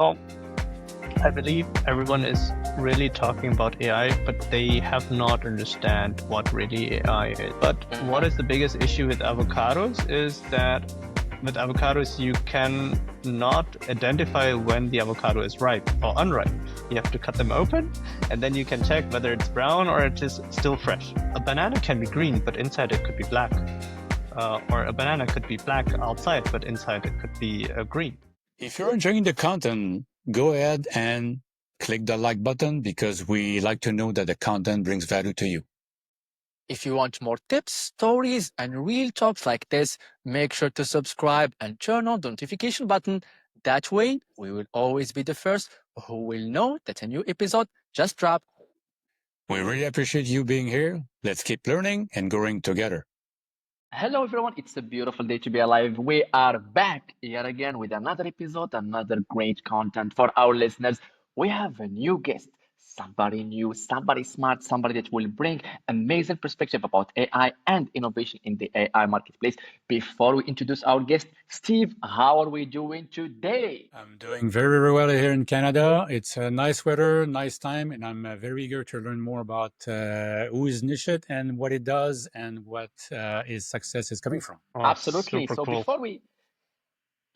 Well, I believe everyone is really talking about AI, but they have not understand what really AI is. But what is the biggest issue with avocados is that with avocados, you can not identify when the avocado is ripe or unripe. You have to cut them open, and then you can check whether it's brown or it is still fresh. A banana can be green, but inside it could be black. Or a banana could be black outside, but inside it could be green. If you're enjoying the content, go ahead and click the like button because we like to know that the content brings value to you. If you want more tips, stories, and real talks like this, make sure to subscribe and turn on the notification button. That way, we will always be the first who will know that a new episode just dropped. We really appreciate you being here. Let's keep learning and growing together. Hello, everyone. It's a beautiful day to be alive. We are back yet again with another episode, another great content for our listeners. We have a new guest, somebody new, somebody smart, somebody that will bring amazing perspective about AI and innovation in the AI marketplace. Before we introduce our guest, Steve, how are we doing today? I'm doing very, very well here in Canada. It's a nice weather, nice time, and I'm very eager to learn more about who is Nishit and what it does and what his success is coming from. Oh, Absolutely. super So cool. before we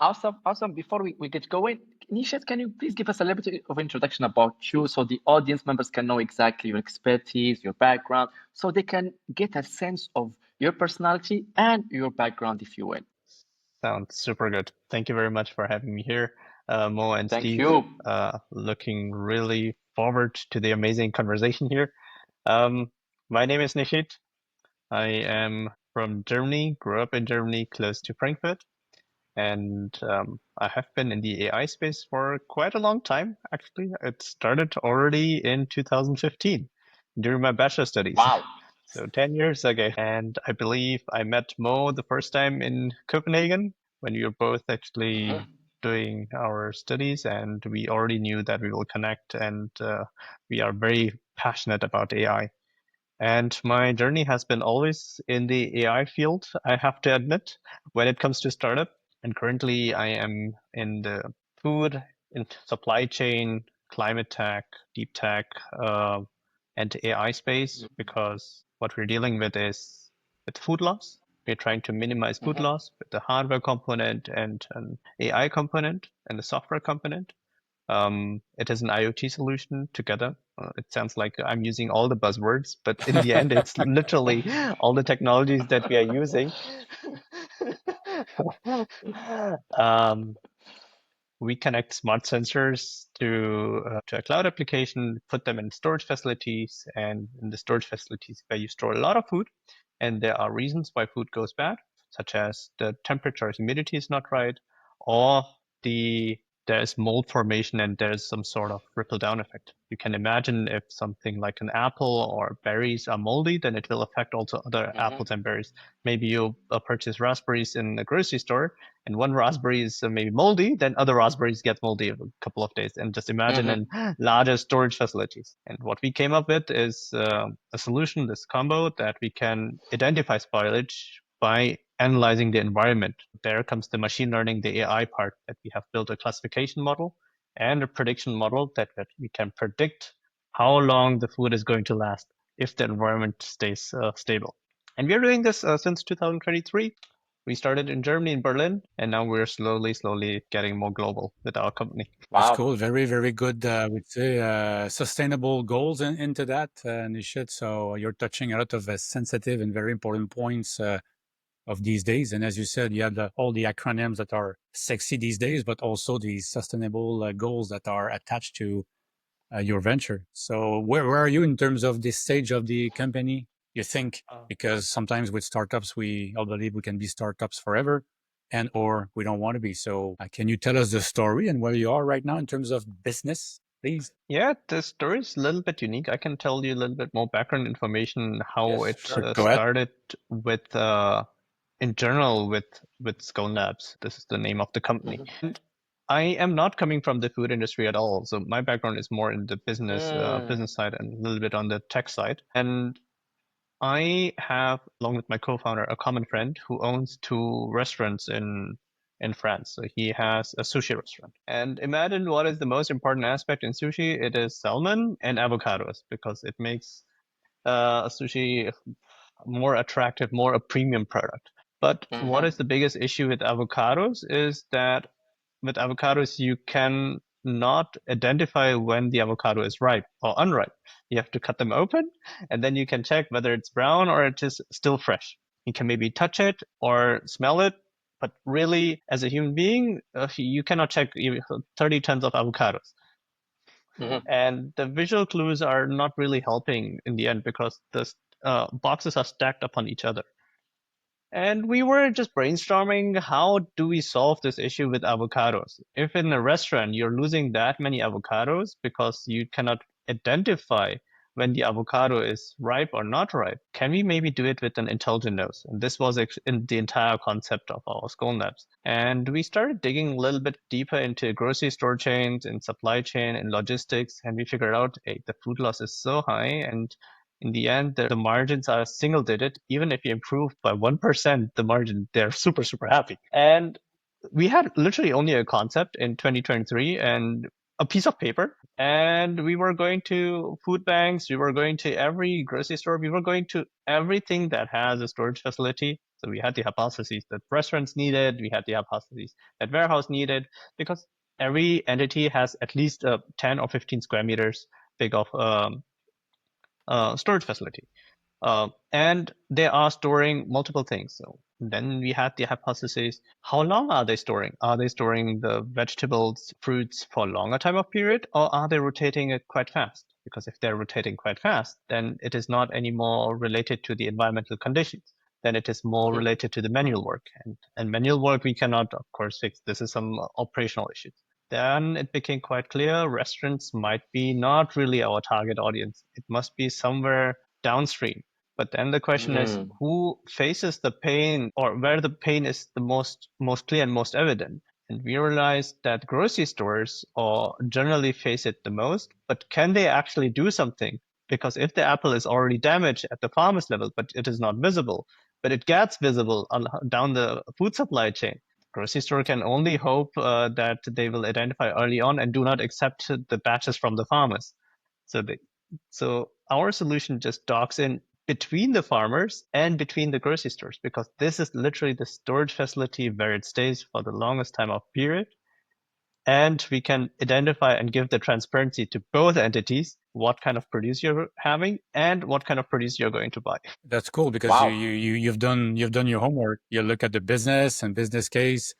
Awesome. Before we get going, Nishat, can you please give us a little bit of introduction about you so the audience members can know exactly your expertise, your background, so they can get a sense of your personality and your background, if you will. Sounds super good. Thank you very much for having me here, Mo and Thank Steve. you. Looking really forward to the amazing conversation here. My name is Nishit. I am from Germany, grew up in Germany, close to Frankfurt, and I have been in the AI space for quite a long time, actually. It started already in 2015 during my bachelor studies. Wow. So 10 years ago. And I believe I met Mo the first time in Copenhagen when we were both actually doing our studies, and we already knew that we will connect, and we are very passionate about AI. And my journey has been always in the AI field, I have to admit, when it comes to startup. And currently I am in the food, in supply chain, climate tech, deep tech, and AI space, because what we're dealing with is with food loss. We're trying to minimize food loss with the hardware component and an AI component and the software component. It is an IoT solution together. It sounds like I'm using all the buzzwords, but in the end, it's literally all the technologies that we are using. We connect smart sensors to a cloud application, put them in storage facilities, and in the storage facilities where you store a lot of food, and there are reasons why food goes bad, such as the temperature or humidity is not right, or there's mold formation and there's some sort of ripple down effect. You can imagine if something like an apple or berries are moldy, then it will affect also other apples and berries. Maybe you purchase raspberries in a grocery store, and one raspberry is maybe moldy, then other raspberries get moldy a couple of days. And just imagine in larger storage facilities. And what we came up with is a solution, this combo, that we can identify spoilage by analyzing the environment. There comes the machine learning, the AI part, that we have built a classification model and a prediction model that we can predict how long the food is going to last if the environment stays stable. And we're doing this since 2023. We started in Germany, in Berlin, and now we're slowly getting more global with our company. That's Wow. cool. Very, very good, I would say, sustainable goals into that, Nishit. So you're touching a lot of sensitive and very important points of these days. And as you said, you have all the acronyms that are sexy these days, but also the sustainable goals that are attached to your venture. So where are you in terms of this stage of the company? You think, because sometimes with startups, we all believe we can be startups forever and or we don't want to be. So can you tell us the story and where you are right now in terms of business, please? Yeah, the story is a little bit unique. I can tell you a little bit more background information, how Yes, it sure. Go ahead. started with, in general, with SkoneLabs. This is the name of the company. And I am not coming from the food industry at all. So my background is more in the business side and a little bit on the tech side. And I have, along with my co-founder, a common friend who owns two restaurants in in France. So he has a sushi restaurant. And imagine what is the most important aspect in sushi. It is salmon and avocados, because it makes a sushi more attractive, more a premium product. But what is the biggest issue with avocados is that with avocados, you can not identify when the avocado is ripe or unripe. You have to cut them open, and then you can check whether it's brown or it is still fresh. You can maybe touch it or smell it, but really, as a human being, you cannot check 30 tons of avocados. And the visual clues are not really helping in the end, because the boxes are stacked upon each other. And we were just brainstorming, how do we solve this issue with avocados? If in a restaurant you're losing that many avocados because you cannot identify when the avocado is ripe or not ripe, can we maybe do it with an intelligent nose? And this was in the entire concept of our SkoneLabs. And we started digging a little bit deeper into grocery store chains and supply chain and logistics, and we figured out, hey, the food loss is so high, and in the end, the margins are single digit. Even if you improve by 1%, the margin, they're super, super happy. And we had literally only a concept in 2023 and a piece of paper. And we were going to food banks. We were going to every grocery store. We were going to everything that has a storage facility. So we had the hypotheses that restaurants needed. We had the hypotheses that warehouse needed, because every entity has at least 10 or 15 square meters big of storage facility. And they are storing multiple things. So then we had the hypothesis, how long are they storing? Are they storing the vegetables, fruits for a longer time of period, or are they rotating it quite fast? Because if they're rotating quite fast, then it is not anymore related to the environmental conditions. Then it is more related to the manual work. And manual work we cannot, of course, fix. This is some operational issues. Then it became quite clear restaurants might be not really our target audience. It must be somewhere downstream. But then the question is, who faces the pain, or where the pain is the most clear and most evident? And we realized that grocery stores generally face it the most, but can they actually do something? Because if the apple is already damaged at the farmer's level, but it is not visible, but it gets visible down the food supply chain, grocery store can only hope that they will identify early on and do not accept the batches from the farmers. So our solution just docks in between the farmers and between the grocery stores, because this is literally the storage facility where it stays for the longest time of period. And we can identify and give the transparency to both entities, what kind of produce you're having and what kind of produce you're going to buy. That's cool, because you've done your homework. You look at the business and business case,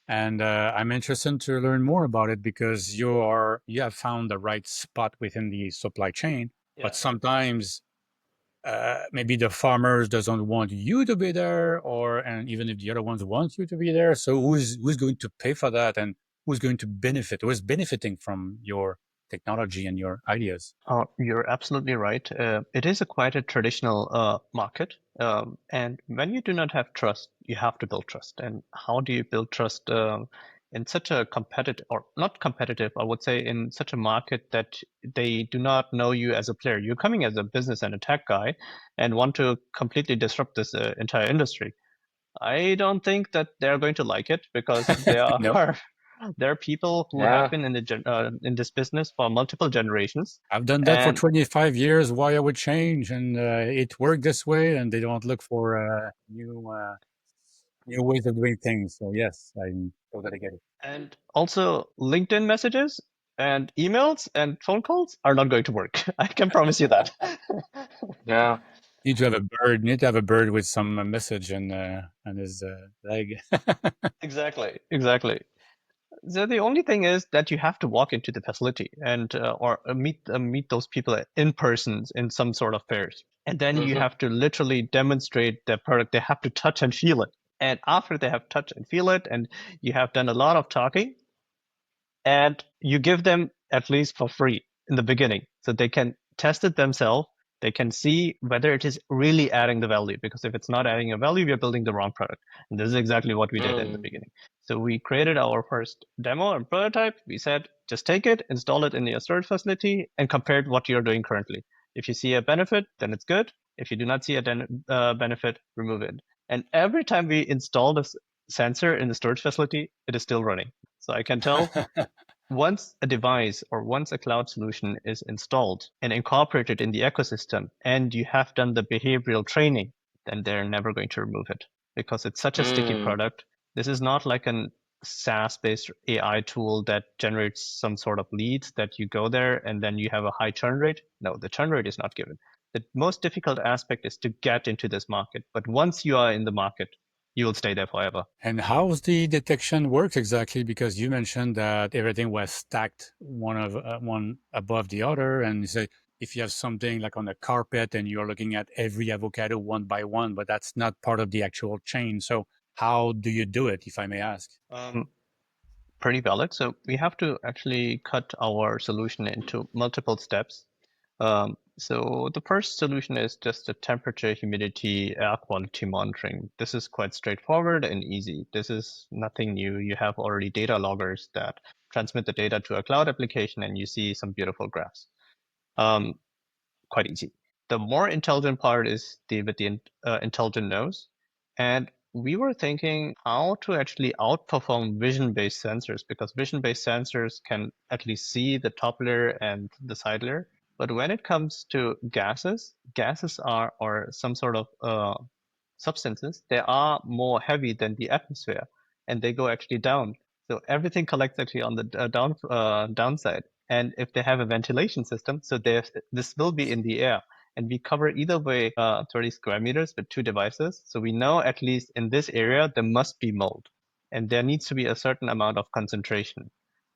and I'm interested to learn more about it, because you have found the right spot within the supply chain. Yeah. But sometimes maybe the farmers doesn't want you to be there, and even if the other ones want you to be there, so who's going to pay for that, and who's going to benefit? Who's benefiting from your technology and your ideas? You're absolutely right. It is quite a traditional market. And when you do not have trust, you have to build trust. And how do you build trust in such a competitive, or not competitive, I would say, in such a market that they do not know you as a player? You're coming as a business and a tech guy and want to completely disrupt this entire industry. I don't think that they're going to like it, because there No. are there are people who have been in this business for multiple generations. I've done that for 25 years. Why I would change? And it worked this way, and they don't look for new ways of doing things. So yes, I totally get it. And also, LinkedIn messages and emails and phone calls are not going to work. I can promise you that. Yeah. You need to have a bird. You need to have a bird with some message and his leg. Exactly. So the only thing is that you have to walk into the facility and or meet those people in person in some sort of fairs, and then you have to literally demonstrate the product. They have to touch and feel it, and after they have touched and feel it, and you have done a lot of talking, and you give them at least for free in the beginning, so they can test it themselves. They can see whether it is really adding the value, because if it's not adding a value, we are building the wrong product. And this is exactly what we did in the beginning. So we created our first demo and prototype. We said, just take it, install it in your storage facility, and compare it what you're doing currently. If you see a benefit, then it's good. If you do not see a benefit, remove it. And every time we install this sensor in the storage facility, it is still running. So I can tell once a device or once a cloud solution is installed and incorporated in the ecosystem, and you have done the behavioral training, then they're never going to remove it because it's such a sticky product. This is not like an SaaS-based AI tool that generates some sort of leads that you go there and then you have a high churn rate. No, the churn rate is not given. The most difficult aspect is to get into this market. But once you are in the market, you will stay there forever. And how's the detection works exactly? Because you mentioned that everything was stacked one above the other, and you say if you have something like on a carpet and you're looking at every avocado one by one, but that's not part of the actual chain. So how do you do it, if I may ask? Pretty valid. So we have to actually cut our solution into multiple steps. So the first solution is just a temperature, humidity, air quality monitoring. This is quite straightforward and easy. This is nothing new. You have already data loggers that transmit the data to a cloud application and you see some beautiful graphs. Quite easy. The more intelligent part is with the intelligent nose. And we were thinking how to actually outperform vision-based sensors, because vision-based sensors can at least see the top layer and the side layer. But when it comes to gases are, or some sort of substances, they are more heavy than the atmosphere, and they go actually down. So everything collects actually on the downside. And if they have a ventilation system, so this will be in the air. And we cover either way 30 square meters with 2 devices. So we know at least in this area, there must be mold. And there needs to be a certain amount of concentration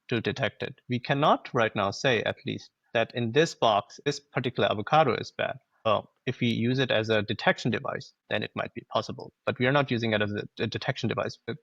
to detect it. We cannot right now say, at least, that in this box, this particular avocado is bad. Well, if we use it as a detection device, then it might be possible. But we are not using it as a detection device. The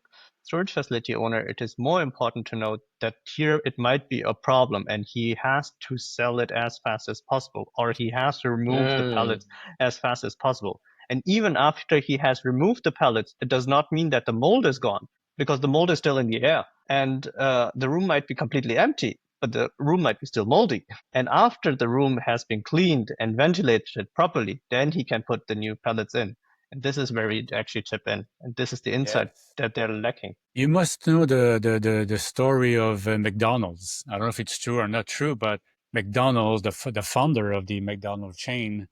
storage facility owner, it is more important to know that here it might be a problem and he has to sell it as fast as possible, or he has to remove the pellets as fast as possible. And even after he has removed the pellets, it does not mean that the mold is gone, because the mold is still in the air. And the room might be completely empty, but the room might be still moldy. And after the room has been cleaned and ventilated properly, then he can put the new pellets in. And this is where we actually chip in. And this is the insight that they're lacking. You must know the story of McDonald's. I don't know if it's true or not true, but McDonald's, the founder of the McDonald's chain,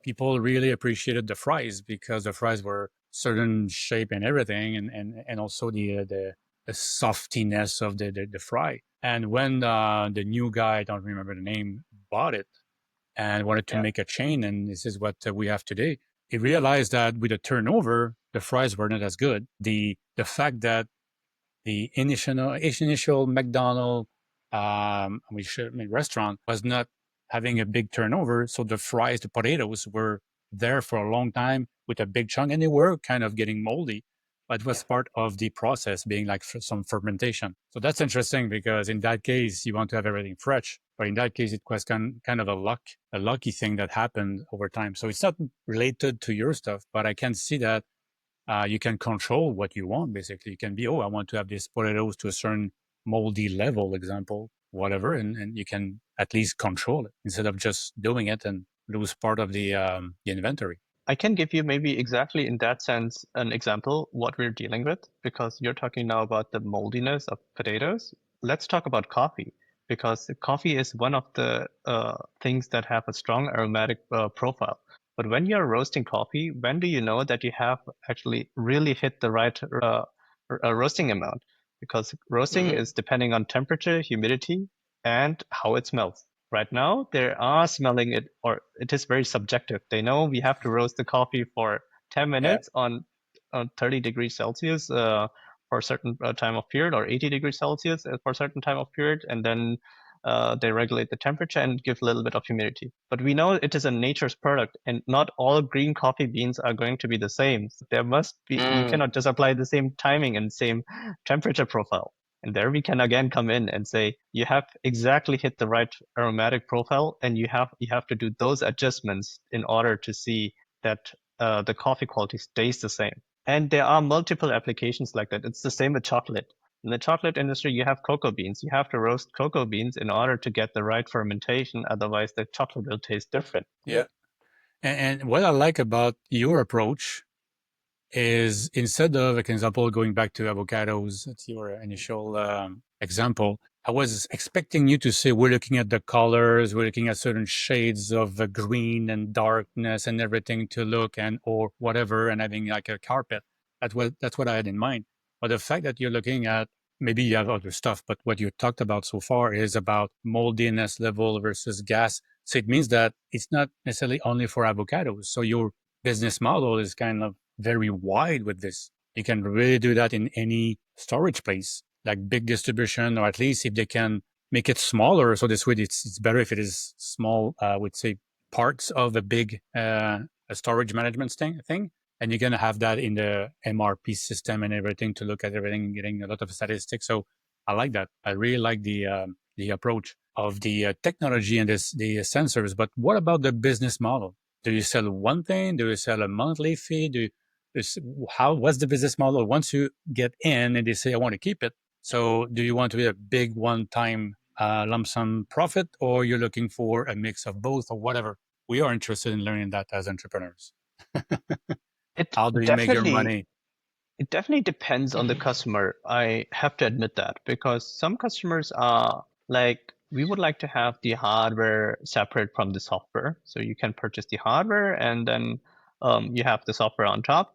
people really appreciated the fries because the fries were certain shape and everything, and also the softiness of the fry. And when the new guy, I don't remember the name, bought it and wanted to make a chain, and this is what we have today, he realized that with the turnover, the fries were not as good. The fact that the initial McDonald's restaurant was not having a big turnover, so the fries, the potatoes were there for a long time with a big chunk, and they were kind of getting moldy. But it was part of the process, being like some fermentation. So that's interesting because in that case, you want to have everything fresh. But in that case, it was kind of a lucky thing that happened over time. So it's not related to your stuff, but I can see that you can control what you want, basically. You can be, I want to have these potatoes to a certain moldy level, example, whatever, and you can at least control it instead of just doing it and lose part of the inventory. I can give you maybe exactly in that sense an example what we're dealing with, because you're talking now about the moldiness of potatoes. Let's talk about coffee, because coffee is one of the things that have a strong aromatic profile. But when you're roasting coffee, when do you know that you have actually really hit the right roasting amount? Because roasting is depending on temperature, humidity, and how it smells. Right now, they are smelling it, or it is very subjective. They know we have to roast the coffee for 10 minutes on 30 degrees Celsius for a certain time of period, or 80 degrees Celsius for a certain time of period, and then they regulate the temperature and give a little bit of humidity. But we know it is a nature's product, and not all green coffee beans are going to be the same. There must be, you cannot just apply the same timing and same temperature profile. And there we can again come in and say, you have exactly hit the right aromatic profile, and you have to do those adjustments in order to see that the coffee quality stays the same. And there are multiple applications like that. It's the same with chocolate. In the chocolate industry, you have cocoa beans. You have to roast cocoa beans in order to get the right fermentation. Otherwise, the chocolate will taste different. Yeah. And what I like about your approach is instead of, like, example, going back to avocados, that's your initial example, I was expecting you to say, we're looking at the colors, we're looking at certain shades of green and darkness and everything to look and, or whatever, and having like a carpet. That's what I had in mind. But the fact that you're looking at, maybe you have other stuff, but what you talked about so far is about moldiness level versus gas. So it means that it's not necessarily only for avocados. So your business model is kind of very wide with this. You can really do that in any storage place, like big distribution, or at least if they can make it smaller. So this way, it's better if it is small, I would say, parts of a big a storage management thing. And you're going to have that in the MRP system and everything to look at everything and getting a lot of statistics. So I like that. I really like the approach of the technology and the sensors. But what about the business model? Do you sell one thing? Do you sell a monthly fee? What's the business model once you get in and they say, I want to keep it? So do you want to be a big one-time lump sum profit, or you're looking for a mix of both, or whatever? We are interested in learning that as entrepreneurs. It How do you make your definitely money? it definitely depends on the customer. I have to admit that, because some customers are like, we would like to have the hardware separate from the software. So you can purchase the hardware and then you have the software on top,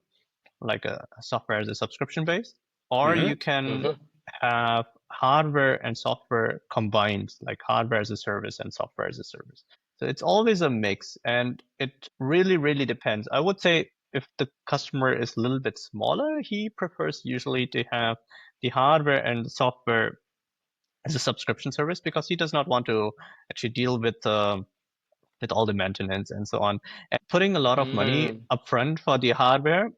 like a software as a subscription base, or Mm-hmm. you can have hardware and software combined, like hardware as a service and software as a service. So it's always a mix, and it really, really depends. I would say if the customer is a little bit smaller, he prefers usually to have the hardware and the software as a subscription service, because he does not want to actually deal with all the maintenance and so on. And putting a lot of money upfront for the hardware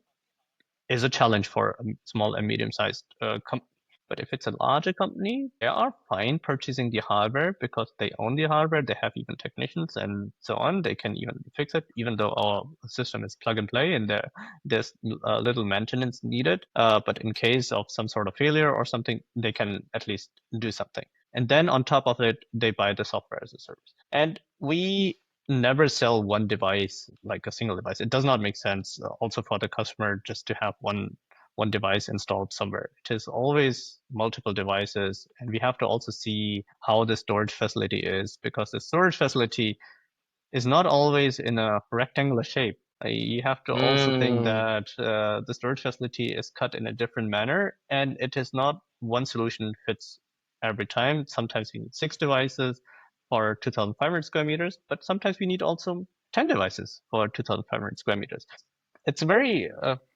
is a challenge for a small and medium-sized company. But if it's a larger company, they are fine purchasing the hardware because they own the hardware. They have even technicians and so on. They can even fix it, even though our system is plug and play and there's little maintenance needed. But in case of some sort of failure or something, they can at least do something. And then on top of it, they buy the software as a service. And we never sell one device, like a single device. It does not make sense also for the customer just to have one device installed somewhere. It is always multiple devices, and we have to also see how the storage facility is, because the storage facility is not always in a rectangular shape. You have to also think that the storage facility is cut in a different manner, and it is not one solution fits every time. Sometimes we need 6 devices for 2,500 square meters, but sometimes we need also 10 devices for 2,500 square meters. It's very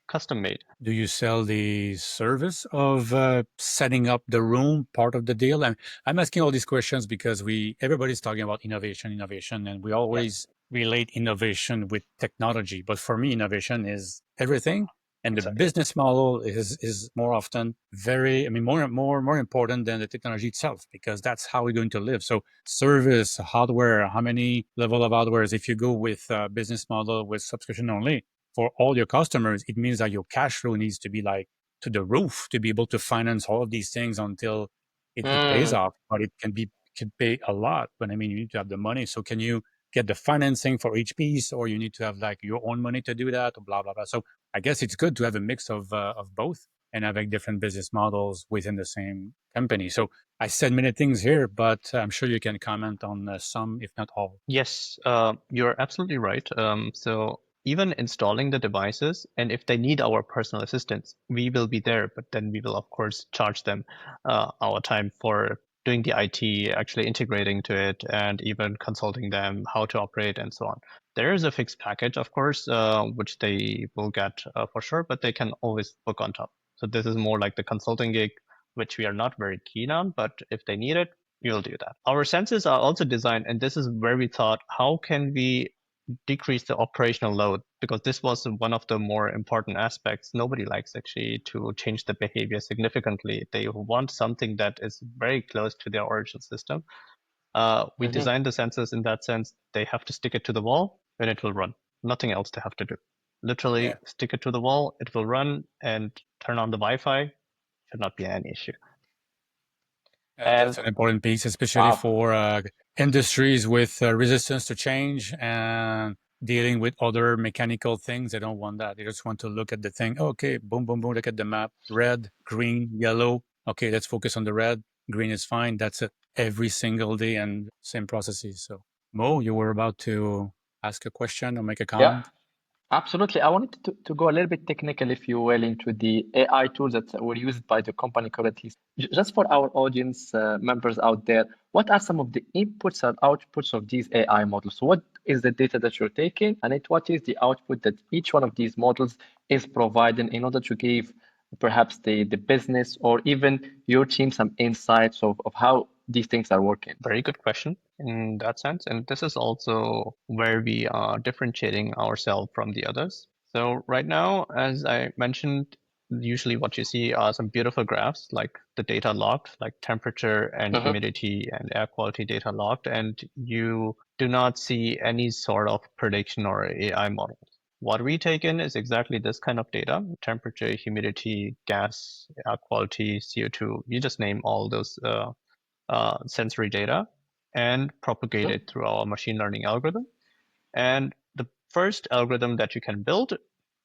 custom made. Do you sell the service of setting up the room, part of the deal? I'm asking all these questions because everybody's talking about innovation, and we always relate innovation with technology. But for me, innovation is everything, and the Exactly. business model is more often more important than the technology itself, because that's how we're going to live. So service, hardware, how many level of hardware? If you go with a business model with subscription only, for all your customers, it means that your cash flow needs to be like to the roof to be able to finance all of these things until it pays off. But it can pay a lot. But I mean, you need to have the money. So can you get the financing for each piece, or you need to have like your own money to do that, or blah blah blah. So I guess it's good to have a mix of both and having different business models within the same company. So I said many things here, but I'm sure you can comment on some, if not all. Yes, you're absolutely right. So even installing the devices, and if they need our personal assistance, we will be there, but then we will, of course, charge them our time for doing the IT, actually integrating to it, and even consulting them how to operate and so on. There is a fixed package, of course, which they will get for sure, but they can always book on top. So this is more like the consulting gig, which we are not very keen on, but if they need it, you'll do that. Our sensors are also designed, and this is where we thought, how can we decrease the operational load? Because this was one of the more important aspects. Nobody likes actually to change the behavior significantly. They want something that is very close to their origin system. We designed the sensors in that sense. They have to stick it to the wall and it will run. Nothing else they have to do. Literally stick it to the wall, it will run, and turn on the Wi-Fi. Should not be any issue. That's And an important piece, especially for industries with resistance to change and dealing with other mechanical things. They don't want that. They just want to look at the thing. Okay, boom, boom, boom. Look at the map. Red, green, yellow. Okay, let's focus on the red. Green is fine. That's it. Every single day and same processes. So, Mo, you were about to ask a question or make a Yeah. comment. Absolutely. I wanted to go a little bit technical, if you will, into the AI tools that were used by the company currently. Just for our audience members out there, what are some of the inputs and outputs of these AI models? So what is the data that you're taking, and what is the output that each one of these models is providing in order to give perhaps the business or even your team some insights of how these things are working? Very good question in that sense. And this is also where we are differentiating ourselves from the others. So right now, as I mentioned, usually what you see are some beautiful graphs, like the data logged, like temperature and humidity and air quality data logged, and you do not see any sort of prediction or AI model. What we take in is exactly this kind of data: temperature, humidity, gas, air quality, CO2. You just name all those sensory data and propagate it through our machine learning algorithm. And the first algorithm that you can build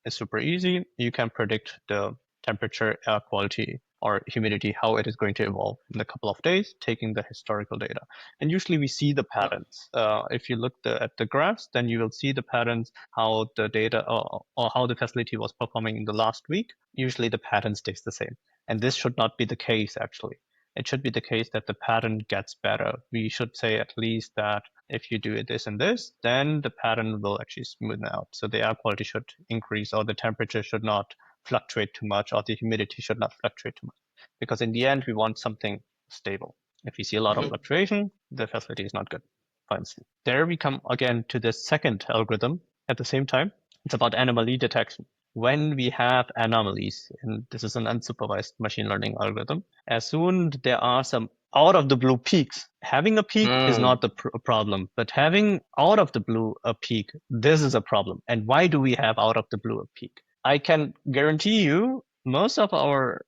is super easy. You can predict the temperature, air quality, or humidity, how it is going to evolve in a couple of days, taking the historical data. And usually we see the patterns. If you look at the graphs, then you will see the patterns, how the data or how the facility was performing in the last week. Usually the pattern stays the same. And this should not be the case, actually. It should be the case that the pattern gets better. We should say at least that if you do this and this, then the pattern will actually smoothen out. So the air quality should increase, or the temperature should not fluctuate too much, or the humidity should not fluctuate too much. Because in the end, we want something stable. If we see a lot of fluctuation, the facility is not good, for instance. There we come again to the second algorithm at the same time. It's about anomaly detection. When we have anomalies, and this is an unsupervised machine learning algorithm, as soon there are some out of the blue peaks, having a peak is not the problem, but having out of the blue a peak, this is a problem. And why do we have out of the blue a peak? I can guarantee you most of our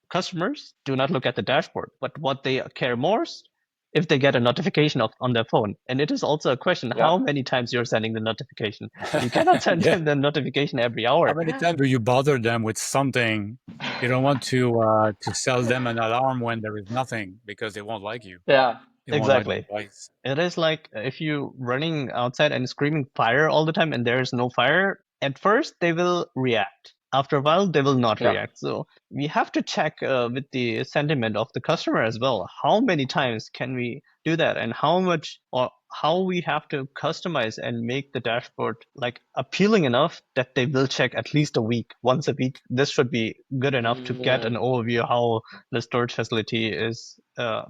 customers do not look at the dashboard, but what they care most if they get a notification on their phone. And it is also a question how many times you're sending the notification. You cannot send them the notification every hour. How many times do you bother them with something? You don't want to sell them an alarm when there is nothing because they won't like you. Yeah. They won't like the Exactly. device. It is like if you running outside and screaming fire all the time and there is no fire, at first they will react. After a while, they will not Yeah. react. So we have to check with the sentiment of the customer as well. How many times can we do that, and how much or how we have to customize and make the dashboard like appealing enough that they will check at least once a week. This should be good enough to get an overview how the storage facility is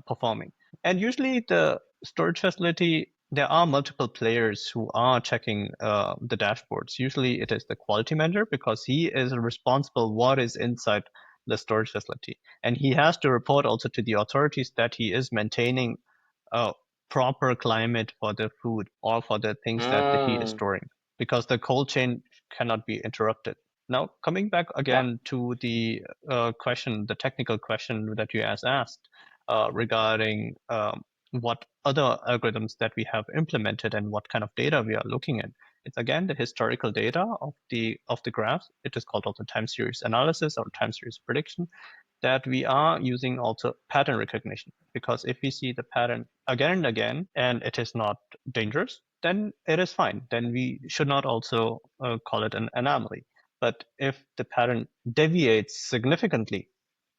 performing. And usually the storage facility, there are multiple players who are checking the dashboards. Usually it is the quality manager because he is responsible what is inside the storage facility. And he has to report also to the authorities that he is maintaining a proper climate for the food or for the things that he is storing, because the cold chain cannot be interrupted. Now, coming back again to the question, the technical question that you asked regarding what other algorithms that we have implemented and what kind of data we are looking at. It's again the historical data of the graphs. It is called also time series analysis or time series prediction, that we are using also pattern recognition, because if we see the pattern again and again and it is not dangerous, then it is fine. Then we should not also call it an anomaly. But if the pattern deviates significantly,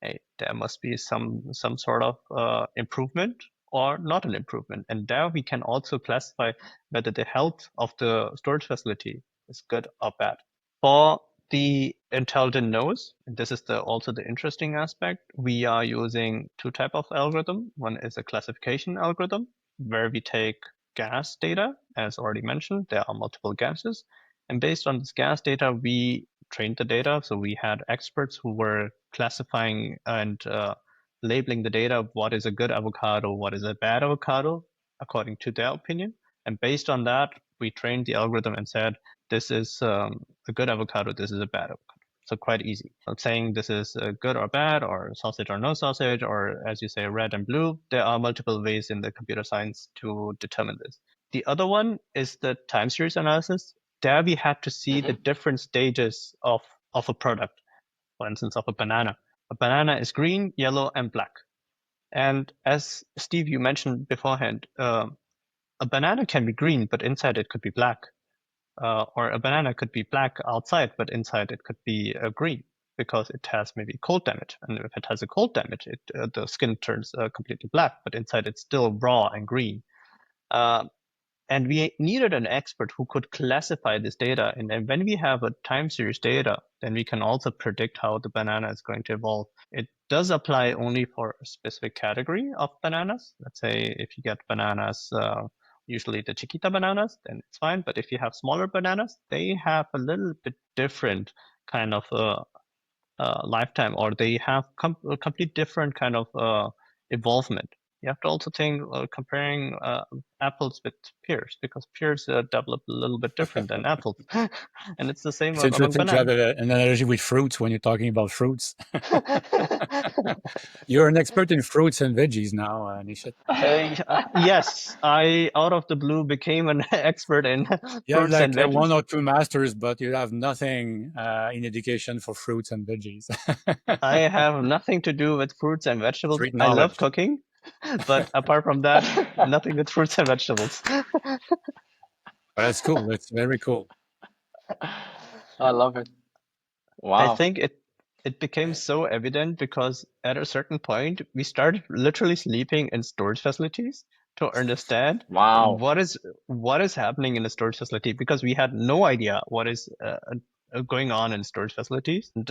hey, there must be some sort of improvement or not an improvement. And there we can also classify whether the health of the storage facility is good or bad. For the intelligent nodes, this is also the interesting aspect. We are using two type of algorithm. One is a classification algorithm where we take gas data, as already mentioned. There are multiple gases, and based on this gas data, we trained the data. So we had experts who were classifying and labeling the data of what is a good avocado, what is a bad avocado, according to their opinion. And based on that, we trained the algorithm and said, this is a good avocado, this is a bad avocado. So quite easy. So saying this is good or bad, or sausage or no sausage, or as you say, red and blue, there are multiple ways in the computer science to determine this. The other one is the time series analysis. There we had to see the different stages of a product. For instance, of a banana. A banana is green, yellow, and black. And as Steve, you mentioned beforehand, a banana can be green, but inside it could be black. Or a banana could be black outside, but inside it could be green because it has maybe cold damage. And if it has a cold damage, the skin turns completely black, but inside it's still raw and green. And we needed an expert who could classify this data. And then when we have a time series data, then we can also predict how the banana is going to evolve. It does apply only for a specific category of bananas. Let's say if you get bananas, usually the Chiquita bananas, then it's fine. But if you have smaller bananas, they have a little bit different kind of lifetime, or they have a complete different kind of evolvement. You have to also think comparing apples with pears, because pears develop a little bit different than apples. And it's the same It's among interesting to have bananas. an analogy with fruits when you're talking about fruits. You're an expert in fruits and veggies now, Nishit. Yes, I out of the blue became an expert in You have fruits and like veggies. 1 or 2 masters, but you have nothing in education for fruits and veggies. I have nothing to do with fruits and vegetables. Street I love knowledge. cooking, but apart from that, nothing with fruits and vegetables. But that's cool. That's very cool. I love it. I Wow. think it became so evident because at a certain point we started literally sleeping in storage facilities to understand Wow. what is happening in the storage facility, because we had no idea what is going on in storage facilities. And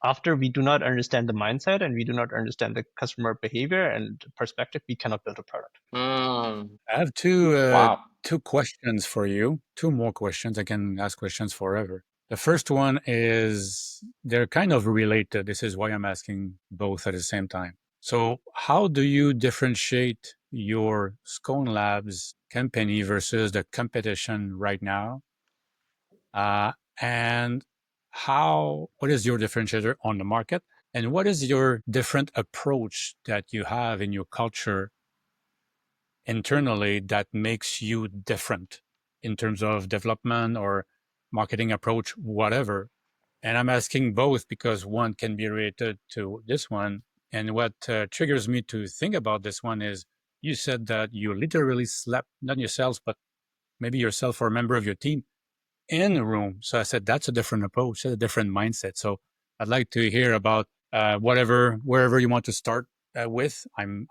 after we do not understand the mindset and we do not understand the customer behavior and perspective, we cannot build a product. Mm. I have Wow. two questions for you. Two more questions. I can ask questions forever. The first one is they're kind of related. This is why I'm asking both at the same time. So, how do you differentiate your SkoneLabs company versus the competition right now? And what is your differentiator on the market? And what is your different approach that you have in your culture internally that makes you different in terms of development or marketing approach, whatever? And I'm asking both because one can be related to this one. And what triggers me to think about this one is you said that you literally slept, not yourselves, but maybe yourself or a member of your team in a room. So I said, that's a different approach, a different mindset. So I'd like to hear about wherever you want to start with. I'm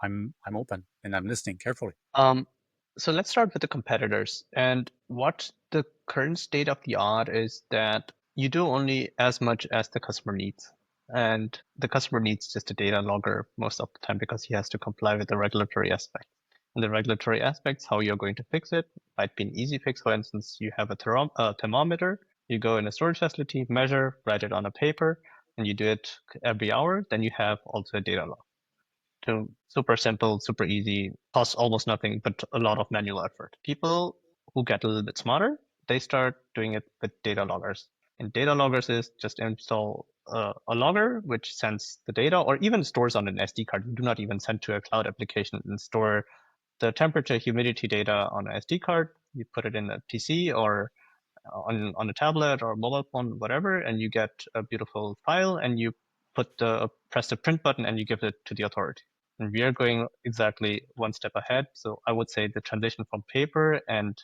open and I'm listening carefully. So let's start with the competitors. And what the current state of the art is that you do only as much as the customer needs. And the customer needs just a data logger most of the time because he has to comply with the regulatory aspect. And the regulatory aspects, how you're going to fix it, might be an easy fix. For instance, you have a thermometer, you go in a storage facility, measure, write it on a paper, and you do it every hour. Then you have also a data log. So super simple, super easy, costs almost nothing, but a lot of manual effort. People who get a little bit smarter, they start doing it with data loggers. And data loggers is just install a logger which sends the data or even stores on an SD card. You do not even send to a cloud application and store the temperature, humidity data on an SD card. You put it in a PC or on a tablet or a mobile phone, whatever, and you get a beautiful file and you press the print button and you give it to the authority. And we are going exactly one step ahead. So I would say the transition from paper and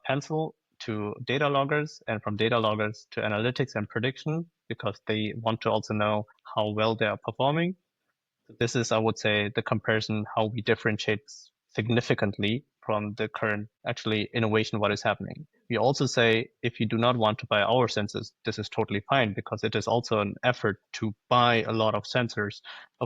pencil to data loggers, and from data loggers to analytics and prediction, because they want to also know how well they are performing. This is, I would say, the comparison, how we differentiate significantly from the current actually innovation, what is happening. We also say, if you do not want to buy our sensors, this is totally fine, because it is also an effort to buy a lot of sensors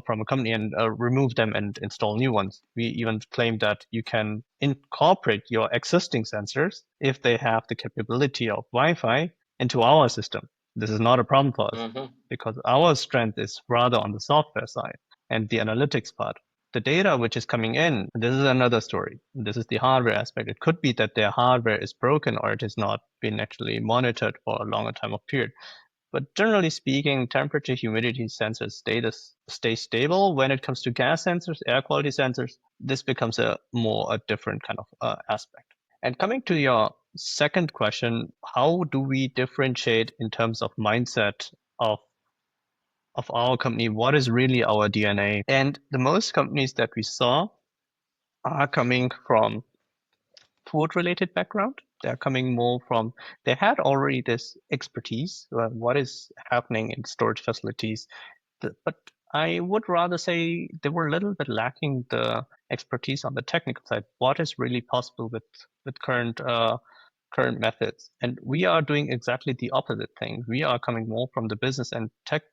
from a company and remove them and install new ones. We even claim that you can incorporate your existing sensors if they have the capability of Wi-Fi into our system. This is not a problem for us, because our strength is rather on the software side and the analytics part. The data which is coming in, this is another story. This is the hardware aspect. It could be that their hardware is broken or it has not been actually monitored for a longer time of period. But generally speaking, temperature, humidity sensors stay stable. When it comes to gas sensors, air quality sensors, this becomes a different kind of aspect. And coming to your second question, how do we differentiate in terms of mindset of our company? What is really our DNA? And the most companies that we saw are coming from food related background. They're coming more from, they had already this expertise, what is happening in storage facilities. But I would rather say they were a little bit lacking the expertise on the technical side. What is really possible with current methods? And we are doing exactly the opposite thing. We are coming more from the business and tech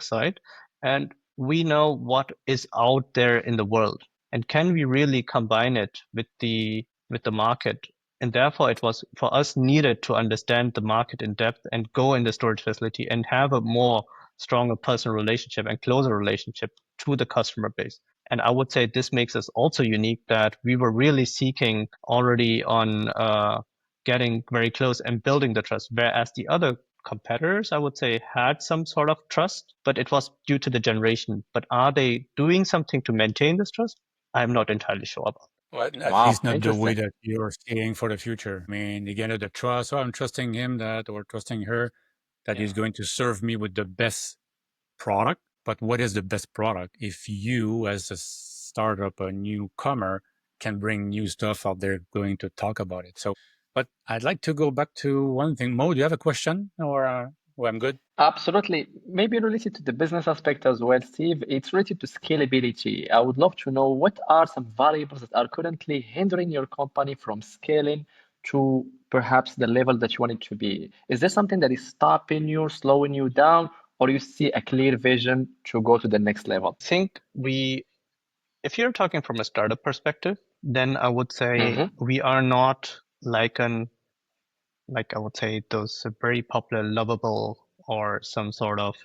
side, and we know what is out there in the world, and can we really combine it with the market? And therefore, it was for us needed to understand the market in depth and go in the storage facility and have a more stronger personal relationship and closer relationship to the customer base. And I would say this makes us also unique, that we were really seeking already on getting very close and building the trust, whereas the other competitors, I would say, had some sort of trust, but it was due to the generation. But are they doing something to maintain this trust? I'm not entirely sure about. Well, at Wow, least not the way interesting. that you're seeing for the future. I mean, you get the trust. Oh, I'm trusting him that, or trusting her that he's going to serve me with the best product. But what is the best product if you, as a startup, a newcomer, can bring new stuff out there going to talk about it? So, but I'd like to go back to one thing. Mo, do you have a question, or well, I'm good? Absolutely. Maybe related to the business aspect as well, Steve. It's related to scalability. I would love to know what are some variables that are currently hindering your company from scaling to perhaps the level that you want it to be. Is there something that is stopping you, slowing you down, or you see a clear vision to go to the next level? I think if you're talking from a startup perspective, then I would say Mm-hmm. we are not like I would say those very popular Lovable or some sort of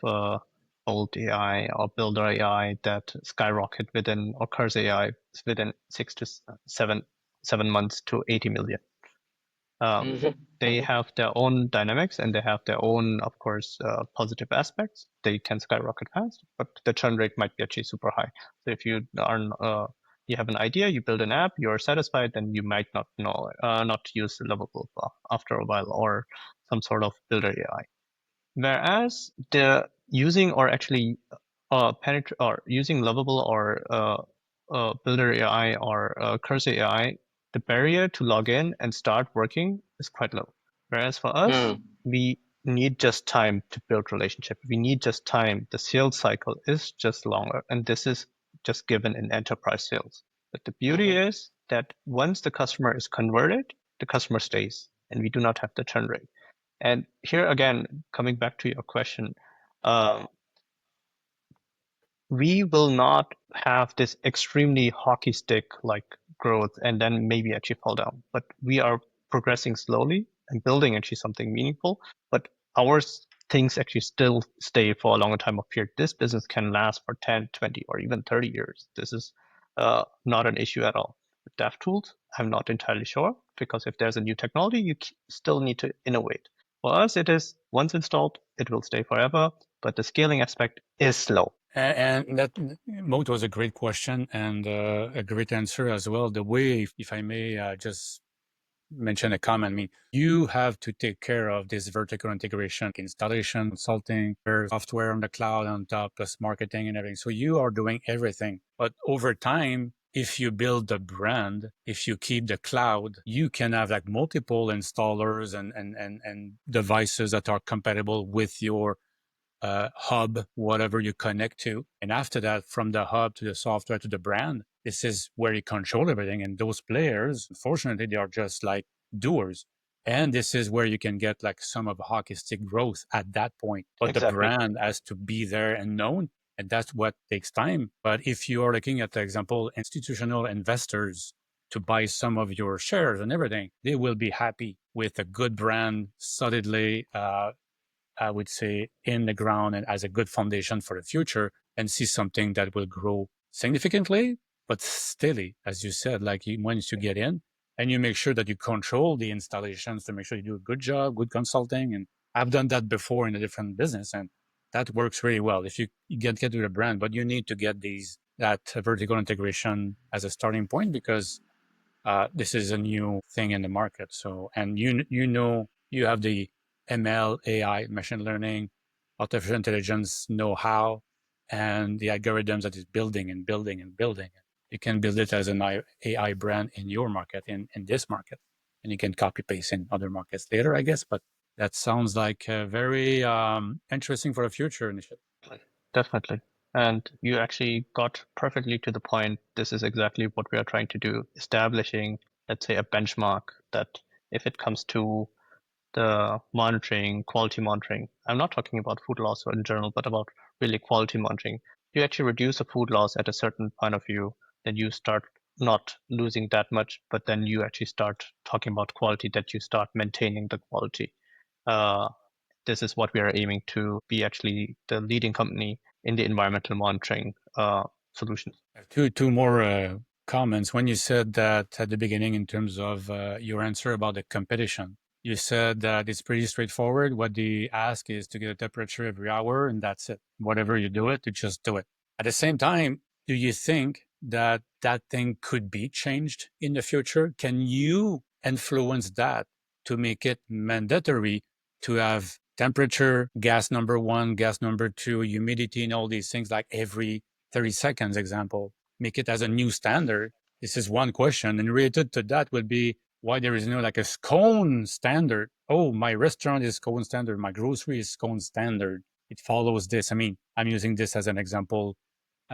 old AI or builder AI that skyrocket within, or Curse AI within 6 to 7 months to 80 million. Mm-hmm. They have their own dynamics and they have their own, of course, positive aspects. They can skyrocket fast, but the churn rate might be actually super high. So if you you have an idea, you build an app, you're satisfied, then you might not use Lovable after a while, or some sort of builder AI. Whereas the using or actually or using Lovable or Builder AI or Cursor AI, the barrier to log in and start working is quite low. Whereas for us, Mm. we need just time to build relationship. We need just time. The sales cycle is just longer, and this is just given in enterprise sales. But the beauty Mm-hmm. is that once the customer is converted, the customer stays, and we do not have the churn rate. And here again, coming back to your question, um, we will not have this extremely hockey stick like growth and then maybe actually fall down. But we are progressing slowly and building actually something meaningful. But our things actually still stay for a longer time of period. This business can last for 10, 20, or even 30 years. This is not an issue at all. With DevTools, I'm not entirely sure, because if there's a new technology, you still need to innovate. For us, it is once installed, it will stay forever, but the scaling aspect is slow. And that Moat was a great question and a great answer as well. The way, if I may just mention a comment, I mean, you have to take care of this vertical integration, installation, consulting, software on the cloud on top, plus marketing and everything. So you are doing everything. But over time, if you build the brand, if you keep the cloud, you can have like multiple installers and devices that are compatible with your hub, whatever you connect to. And after that, from the hub to the software to the brand, this is where you control everything. And those players, unfortunately, they are just like doers. And this is where you can get like some of hockey stick growth at that point. But the Exactly. brand has to be there and known. And that's what takes time. But if you are looking at, for example, institutional investors to buy some of your shares and everything, they will be happy with a good brand, solidly I would say, in the ground and as a good foundation for the future, and see something that will grow significantly, but steadily, as you said, like once you get in and you make sure that you control the installations to make sure you do a good job, good consulting. And I've done that before in a different business, and that works really well if you get to the brand, but you need to get that vertical integration as a starting point, because this is a new thing in the market. So, and you have the ML, AI, machine learning, artificial intelligence know-how, and the algorithms that is building and building and building. You can build it as an AI brand in your market, in this market, and you can copy paste in other markets later, I guess. But that sounds like very interesting for the future, Nishit. Definitely. And you actually got perfectly to the point. This is exactly what we are trying to do, establishing, let's say, a benchmark that if it comes to the monitoring, quality monitoring, I'm not talking about food loss in general, but about really quality monitoring. You actually reduce a food loss at a certain point of view, then you start not losing that much, but then you actually start talking about quality, that you start maintaining the quality. This is what we are aiming to be actually the leading company in the environmental monitoring solutions. Two more comments. When you said that at the beginning in terms of your answer about the competition, you said that it's pretty straightforward. What they ask is to get a temperature every hour, and that's it. Whatever you do it, you just do it. At the same time, do you think that that thing could be changed in the future? Can you influence that to make it mandatory to have temperature, gas number one, gas number two, humidity, and all these things like every 30 seconds example, make it as a new standard? This is one question. And related to that would be why there is no like a scone standard. Oh, my restaurant is scone standard. My grocery is scone standard. It follows this. I mean, I'm using this as an example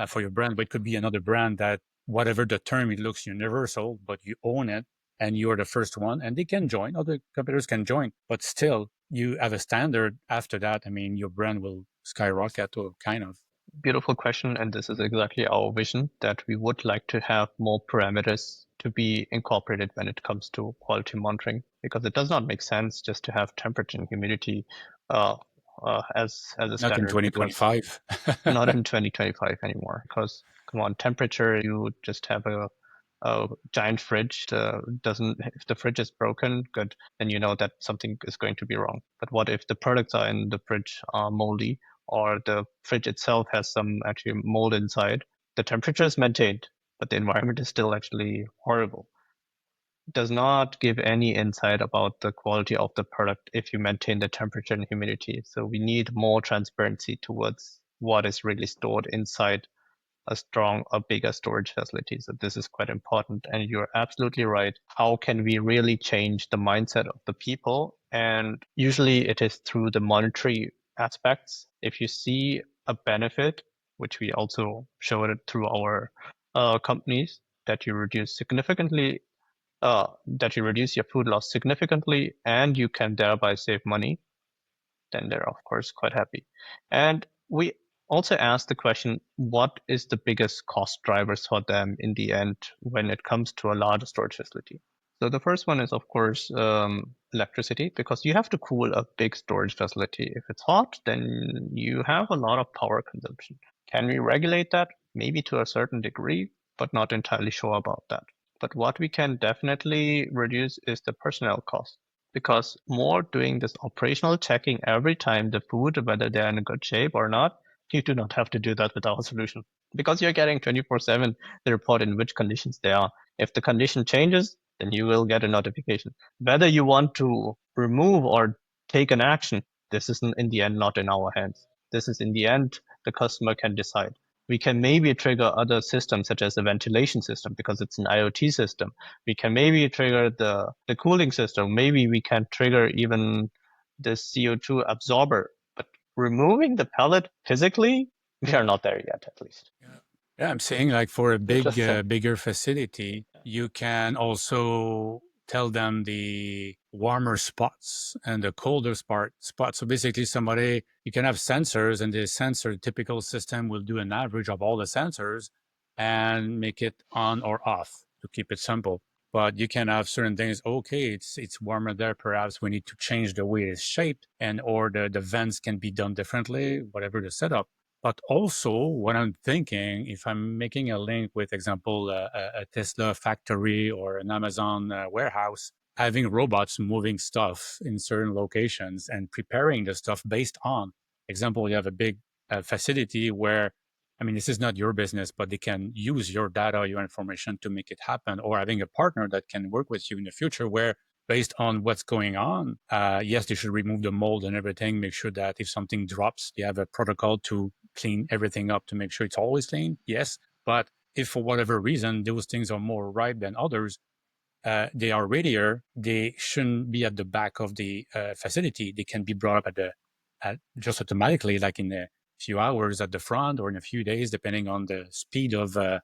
for your brand, but it could be another brand that whatever the term, it looks universal, but you own it and you're the first one, and they can join, other competitors can join, but still you have a standard after that. I mean, your brand will skyrocket or kind of. Beautiful question, and this is exactly our vision, that we would like to have more parameters to be incorporated when it comes to quality monitoring, because it does not make sense just to have temperature and humidity as a Not in standard. 2025. Not in 2025 anymore, because come on, temperature, you just have a giant fridge. Doesn't If the fridge is broken, good, then you know that something is going to be wrong. But what if the products are in the fridge are moldy, or the fridge itself has some actually mold inside? The temperature is maintained, but the environment is still actually horrible. It does not give any insight about the quality of the product if you maintain the temperature and humidity. So we need more transparency towards what is really stored inside a bigger storage facility. So this is quite important. And you're absolutely right. How can we really change the mindset of the people? And usually it is through the monetary aspects. If you see a benefit, which we also show it through our companies, that you reduce significantly, that you reduce your food loss significantly, and you can thereby save money, then they're of course quite happy. And we also asked the question, what is the biggest cost drivers for them in the end when it comes to a larger storage facility? So the first one is of course electricity, because you have to cool a big storage facility. If it's hot, then you have a lot of power consumption. Can we regulate that? Maybe to a certain degree, but not entirely sure about that. But what we can definitely reduce is the personnel cost, because more doing this operational checking every time the food, whether they're in a good shape or not, you do not have to do that with our solution, because you're getting 24/7 the report in which conditions they are. If the condition changes, then you will get a notification. Whether you want to remove or take an action, this is in the end not in our hands. This is in the end the customer can decide. We can maybe trigger other systems such as the ventilation system, because it's an IoT system. We can maybe trigger the cooling system. Maybe we can trigger even the CO2 absorber. But removing the pellet physically, we are not there yet, at least. Yeah, I'm saying like for a Interesting. bigger facility, you can also tell them the warmer spots and the colder spots. So basically, you can have sensors, and the sensor typical system will do an average of all the sensors and make it on or off to keep it simple. But you can have certain things. Okay, it's warmer there. Perhaps we need to change the way it's shaped, and or the vents can be done differently. Whatever the setup. But also, what I'm thinking, if I'm making a link with, example, a Tesla factory or an Amazon warehouse, having robots moving stuff in certain locations and preparing the stuff based on, example, you have a big facility where I mean, this is not your business, but they can use your data, your information to make it happen, or having a partner that can work with you in the future where based on what's going on, yes, they should remove the mold and everything, make sure that if something drops, they have a protocol to clean everything up to make sure it's always clean. Yes. But if for whatever reason those things are more ripe than others, they are readier, they shouldn't be at the back of the facility. They can be brought up just automatically, like in a few hours at the front or in a few days, depending on the speed of the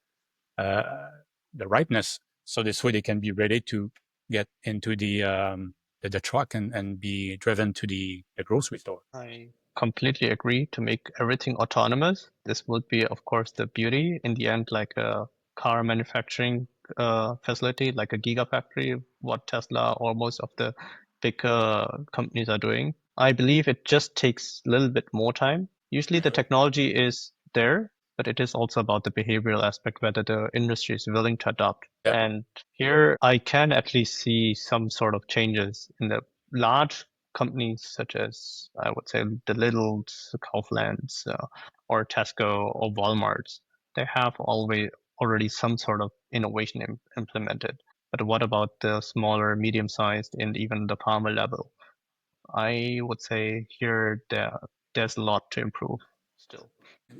ripeness. So this way they can be ready to get into the truck and be driven to the grocery store. I completely agree. To make everything autonomous, this would be, of course, the beauty in the end, like a car manufacturing facility, like a gigafactory, what Tesla or most of the big companies are doing. I believe it just takes a little bit more time. Usually the technology is there, but it is also about the behavioral aspect, whether the industry is willing to adopt. Yeah. And here I can at least see some sort of changes in the large companies such as, I would say, the Lidl's, Kaufland's, or Tesco or Walmart's. They have already some sort of innovation implemented. But what about the smaller, medium-sized, and even the farmer level? I would say here there's a lot to improve still.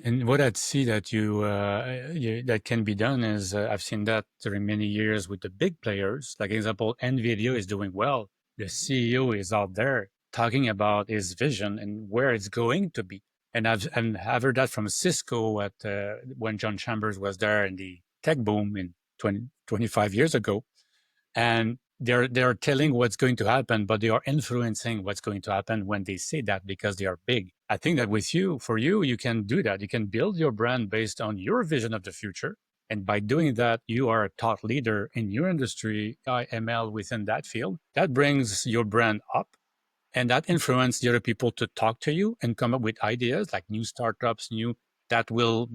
And what I'd see that that can be done is I've seen that during many years with the big players. Like example, NVIDIA is doing well. The CEO is out there talking about his vision and where it's going to be. And I've heard that from Cisco at when John Chambers was there in the tech boom in 25 years ago. And they're telling what's going to happen, but they are influencing what's going to happen when they say that because they are big. I think that for you, you can do that. You can build your brand based on your vision of the future. And by doing that, you are a thought leader in your industry, IML within that field. That brings your brand up and that influences the other people to talk to you and come up with ideas like new startups, that will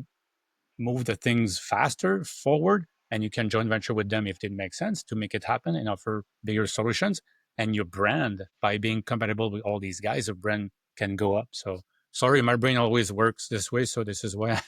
move the things faster forward, and you can joint venture with them if it makes sense to make it happen and offer bigger solutions. And your brand, by being compatible with all these guys, your brand can go up. So sorry, my brain always works this way, so this is why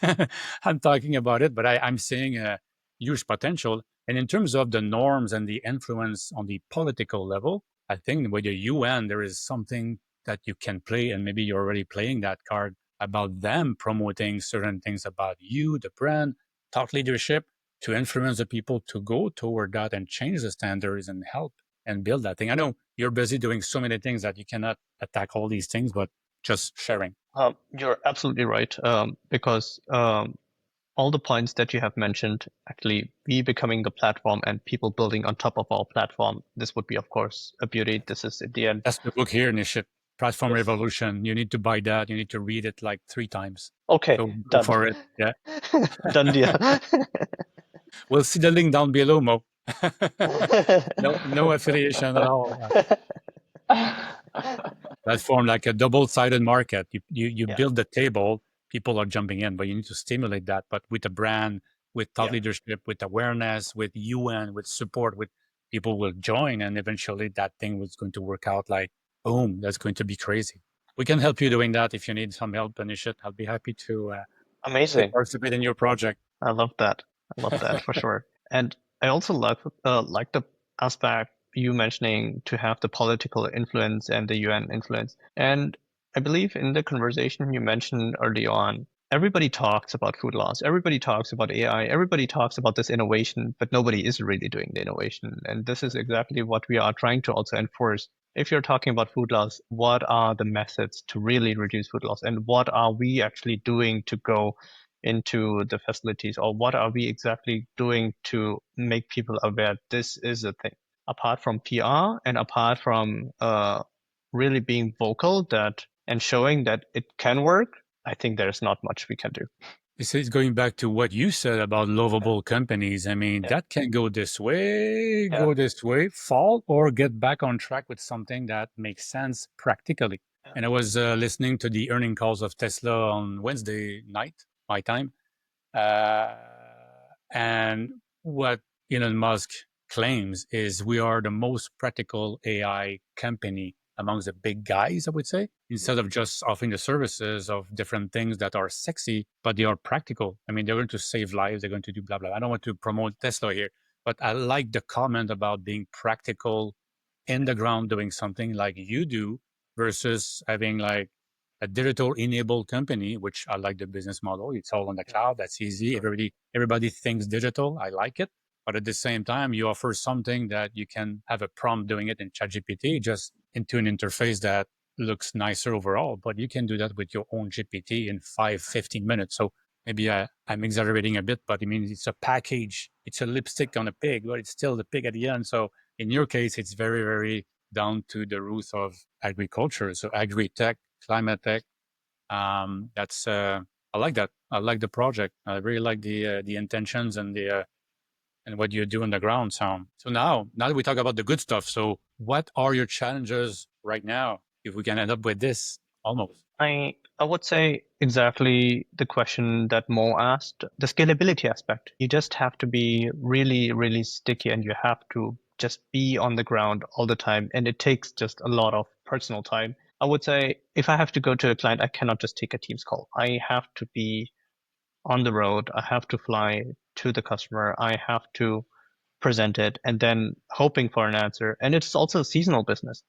I'm talking about it. But I'm seeing a huge potential. And in terms of the norms and the influence on the political level, I think with the UN there is something that you can play, and maybe you're already playing that card about them promoting certain things about you, the brand, thought leadership, to influence the people to go toward that and change the standards and help and build that thing. I know you're busy doing so many things that you cannot attack all these things, but just sharing. You're absolutely right, because all the points that you have mentioned, actually, we becoming the platform and people building on top of our platform, this would be, of course, a beauty. This is at the end. That's the book here, Nishit. Platform Yes. Revolution. You need to buy that. You need to read it like 3 times. Okay, Go done. for it. Yeah. Done deal. We'll see the link down below, Mo. No affiliation at all. Platform like a double-sided market. You Yeah. build the table, people are jumping in, but you need to stimulate that. But with a brand, with thought Yeah. leadership, with awareness, with UN, with support, with people will join, and eventually that thing was going to work out like boom. That's going to be crazy. We can help you doing that if you need some help, Nishit. I'll be happy to Amazing. participate in your project. I love that. I love that for sure. And I also like the aspect you mentioning to have the political influence and the UN influence. And I believe in the conversation you mentioned early on, everybody talks about food loss, everybody talks about AI, everybody talks about this innovation, but nobody is really doing the innovation. And this is exactly what we are trying to also enforce. If you're talking about food loss, what are the methods to really reduce food loss? And what are we actually doing to go into the facilities, or what are we exactly doing to make people aware this is a thing, apart from PR and apart from really being vocal that and showing that it can work. I think there's not much we can do. It's going back to what you said about lovable companies. I mean, that can go this way, fall, or get back on track with something that makes sense practically. And I was listening to the earning calls of Tesla on Wednesday night, my time. And what Elon Musk claims is we are the most practical AI company amongst the big guys, I would say, instead of just offering the services of different things that are sexy, but they are practical. I mean, they're going to save lives, they're going to do blah, blah. I don't want to promote Tesla here, but I like the comment about being practical in the ground doing something like you do versus having like a digital enabled company, which I like the business model. It's all on the cloud. That's easy. Everybody thinks digital. I like it. But at the same time, you offer something that you can have a prompt doing it in ChatGPT, just into an interface that looks nicer overall. But you can do that with your own GPT in 15 minutes. So maybe I'm exaggerating a bit, but I mean, it's a package. It's a lipstick on a pig, but it's still the pig at the end. So in your case, it's very, very down to the roots of agriculture. So agri-tech, climate tech. That's I like that. I like the project. I really like the intentions and the and what you do on the ground. So now that we talk about the good stuff, so what are your challenges right now? If we can end up with this, almost. I would say exactly the question that Mo asked, the scalability aspect. You just have to be really, really sticky and you have to just be on the ground all the time. And it takes just a lot of personal time. I would say if I have to go to a client, I cannot just take a Teams call. I have to be on the road. I have to fly to the customer. I have to present it and then hoping for an answer. And it's also a seasonal business.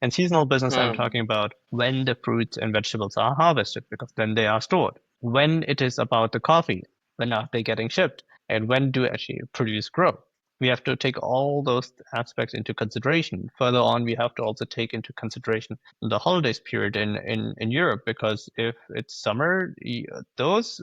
And seasonal business, I'm Mm. talking about when the fruits and vegetables are harvested, because then they are stored. When it is about the coffee, when are they getting shipped? And when do actually produce grow? We have to take all those aspects into consideration. Further on, we have to also take into consideration the holidays period in Europe, because if it's summer, those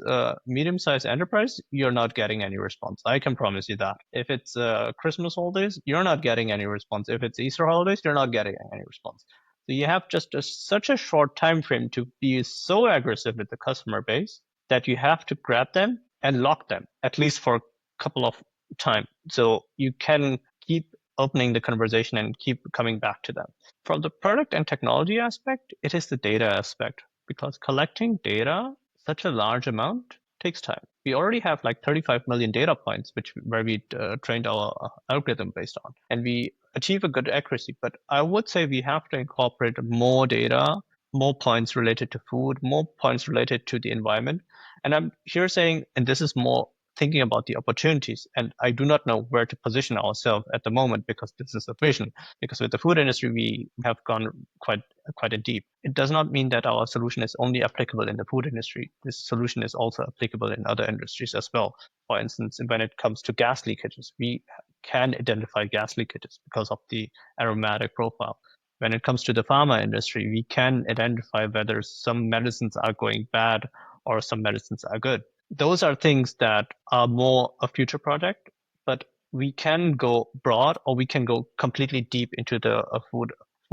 medium-sized enterprise, you're not getting any response. I can promise you that. If it's Christmas holidays, you're not getting any response. If it's Easter holidays, you're not getting any response. So you have just such a short time frame to be so aggressive with the customer base that you have to grab them and lock them, at least for a couple of time. So you can keep opening the conversation and keep coming back to them. From the product and technology aspect, it is the data aspect, because collecting data, such a large amount, takes time. We already have like 35 million data points, where we trained our algorithm based on, and we achieve a good accuracy. But I would say we have to incorporate more data, more points related to food, more points related to the environment. And I'm here saying, and this is more thinking about the opportunities, and I do not know where to position ourselves at the moment, because this is a vision. Because with the food industry, we have gone quite in deep. It does not mean that our solution is only applicable in the food industry. This solution is also applicable in other industries as well. For instance, when it comes to gas leakages, we can identify gas leakages because of the aromatic profile. When it comes to the pharma industry, we can identify whether some medicines are going bad or some medicines are good. Those are things that are more a future project, but we can go broad or we can go completely deep into the food